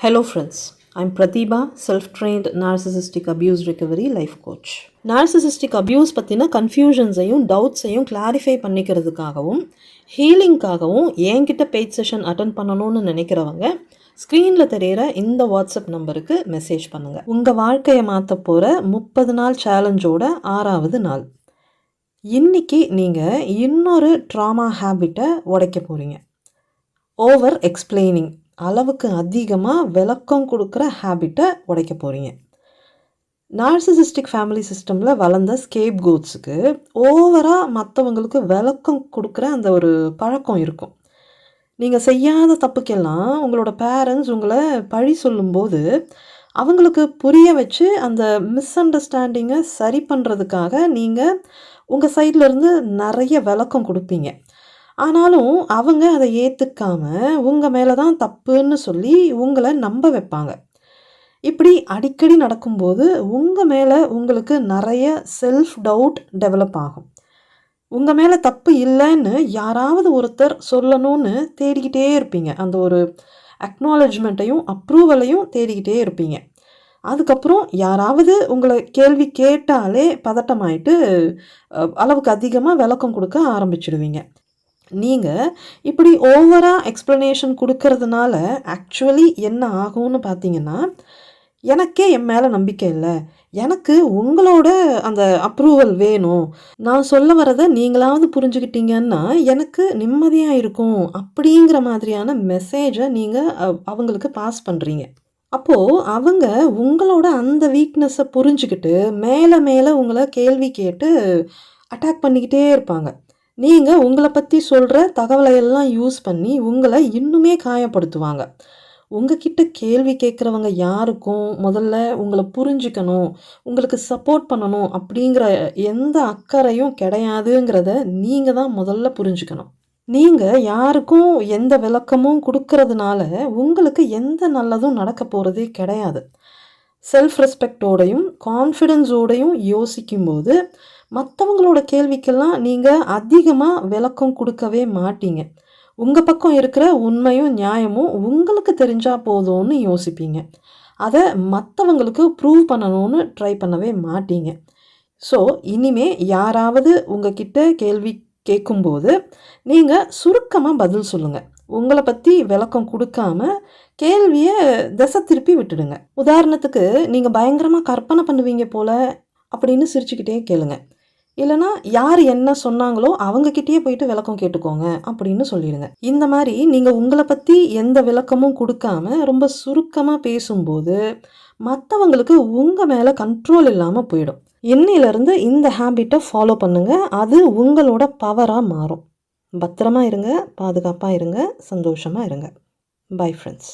Hello friends, I'm Pratibha, self-trained narcissistic abuse recovery life coach. Narcissistic abuse பற்றின கன்ஃபியூஷன்ஸையும் டவுட்ஸையும் clarify பண்ணிக்கிறதுக்காகவும் ஹீலிங்காகவும் என்கிட்ட paid session attend பண்ணணும்னு நினைக்கிறவங்க ஸ்க்ரீனில் தெரிகிற இந்த வாட்ஸ்அப் நம்பருக்கு மெசேஜ் பண்ணுங்கள். உங்கள் வாழ்க்கையை மாற்ற போகிற 30 நாள் சேலஞ்சோட 6வது நாள். இன்றைக்கி நீங்கள் இன்னொரு ட்ராமா ஹேபிட்டை உடைக்க போகிறீங்க. ஓவர் எக்ஸ்பிளைனிங், அளவுக்கு அதிகமாக விளக்கம் கொடுக்குற ஹேபிட்டை உடைக்க போகிறீங்க. நார்சிசிஸ்டிக் ஃபேமிலி சிஸ்டமில் வளர்ந்த ஸ்கேப் கோட்ஸுக்கு ஓவராக மற்றவங்களுக்கு விளக்கம் கொடுக்குற அந்த ஒரு பழக்கம் இருக்கும். நீங்கள் செய்யாத தப்புக்கெல்லாம் உங்களோட பேரண்ட்ஸ் உங்களை பழி சொல்லும்போது அவங்களுக்கு புரிய வச்சு அந்த மிஸ் அண்டர்ஸ்டாண்டிங்கை சரி பண்ணுறதுக்காக நீங்கள் உங்கள் சைட்லேருந்து நிறைய விளக்கம் கொடுப்பீங்க. ஆனாலும் அவங்க அதை ஏற்றுக்காமல் உங்கள் மேலே தான் தப்புன்னு சொல்லி உங்களை நம்ப வைப்பாங்க. இப்படி அடிக்கடி நடக்கும்போது உங்கள் மேலே உங்களுக்கு நிறைய செல்ஃப் டவுட் டெவலப் ஆகும். உங்கள் மேலே தப்பு இல்லைன்னு யாராவது ஒருத்தர் சொல்லணும்னு தேடிக்கிட்டே இருப்பீங்க. அந்த ஒரு அக்னாலஜ்மெண்ட்டையும் அப்ரூவலையும் தேடிக்கிட்டே இருப்பீங்க. அதுக்கப்புறம் யாராவது உங்களை கேள்வி கேட்டாலே பதட்டமாயிட்டு அளவுக்கு அதிகமாக விளக்கம் கொடுக்க ஆரம்பிச்சிடுவீங்க. நீங்கள் இப்படி ஓவராக எக்ஸ்ப்ளனேஷன் கொடுக்கறதுனால ஆக்சுவலி என்ன ஆகும்னு பார்த்தீங்கன்னா, எனக்கே என் மேலே நம்பிக்கை இல்லை, எனக்கு உங்களோட அந்த அப்ரூவல் வேணும், நான் சொல்ல வரதை நீங்களாவது புரிஞ்சுக்கிட்டீங்கன்னா எனக்கு நிம்மதியாக இருக்கும் அப்படிங்கிற மாதிரியான மெசேஜை நீங்கள் அவங்களுக்கு பாஸ் பண்ணுறீங்க. அப்போது அவங்க உங்களோட அந்த வீக்னஸை புரிஞ்சுக்கிட்டு மேலே மேலே உங்களை கேள்வி கேட்டு அட்டாக் பண்ணிக்கிட்டே இருப்பாங்க. நீங்கள் உங்களை பற்றி சொல்கிற தகவலையெல்லாம் யூஸ் பண்ணி உங்களை இன்னுமே காயப்படுத்துவாங்க. உங்ககிட்ட கேள்வி கேட்குறவங்க யாருக்கும் முதல்ல உங்களை புரிஞ்சுக்கணும், உங்களுக்கு சப்போர்ட் பண்ணணும் அப்படிங்கிற எந்த அக்கறையும் கிடையாதுங்கிறத நீங்கள் தான் முதல்ல புரிஞ்சுக்கணும். நீங்கள் யாருக்கும் எந்த விளக்கமும் கொடுக்கறதுனால உங்களுக்கு எந்த நல்லதும் நடக்க போகிறதே கிடையாது. செல்ஃப் ரெஸ்பெக்டோடையும் கான்ஃபிடென்ஸோடையும் யோசிக்கும்போது மற்றவங்களோட கேள்விக்கெல்லாம் நீங்கள் அதிகமாக விளக்கம் கொடுக்கவே மாட்டீங்க. உங்கள் பக்கம் இருக்கிற உண்மையும் நியாயமும் உங்களுக்கு தெரிஞ்சால் போதும்னு யோசிப்பீங்க. அதை மற்றவங்களுக்கு ப்ரூவ் பண்ணணும்னு ட்ரை பண்ணவே மாட்டீங்க. ஸோ இனிமே யாராவது உங்ககிட்ட கேள்வி கேட்கும்போது நீங்கள் சுருக்கமாக பதில் சொல்லுங்கள். உங்களை பற்றி விளக்கம் கொடுக்காம கேள்வியை திசை திருப்பி விட்டுடுங்க. உதாரணத்துக்கு நீங்கள் பயங்கரமாக கற்பனை பண்ணுவீங்க போல் அப்படின்னு சிரிச்சுக்கிட்டே கேளுங்க. இல்லைனா யார் என்ன சொன்னாங்களோ அவங்கக்கிட்டேயே போயிட்டு விளக்கம் கேட்டுக்கோங்க அப்படின்னு சொல்லிடுங்க. இந்த மாதிரி நீங்கள் உங்களை பற்றி எந்த விளக்கமும் கொடுக்காம ரொம்ப சுருக்கமாக பேசும்போது மற்றவங்களுக்கு உங்கள் மேலே கண்ட்ரோல் இல்லாமல் போயிடும். இன்னையிலேருந்து இந்த ஹேபிட்டை ஃபாலோ பண்ணுங்கள். அது உங்களோட பவராக மாறும். பத்திரமா இருங்க, பாதுகாப்பாக இருங்க, சந்தோஷமாக இருங்க. Bye friends.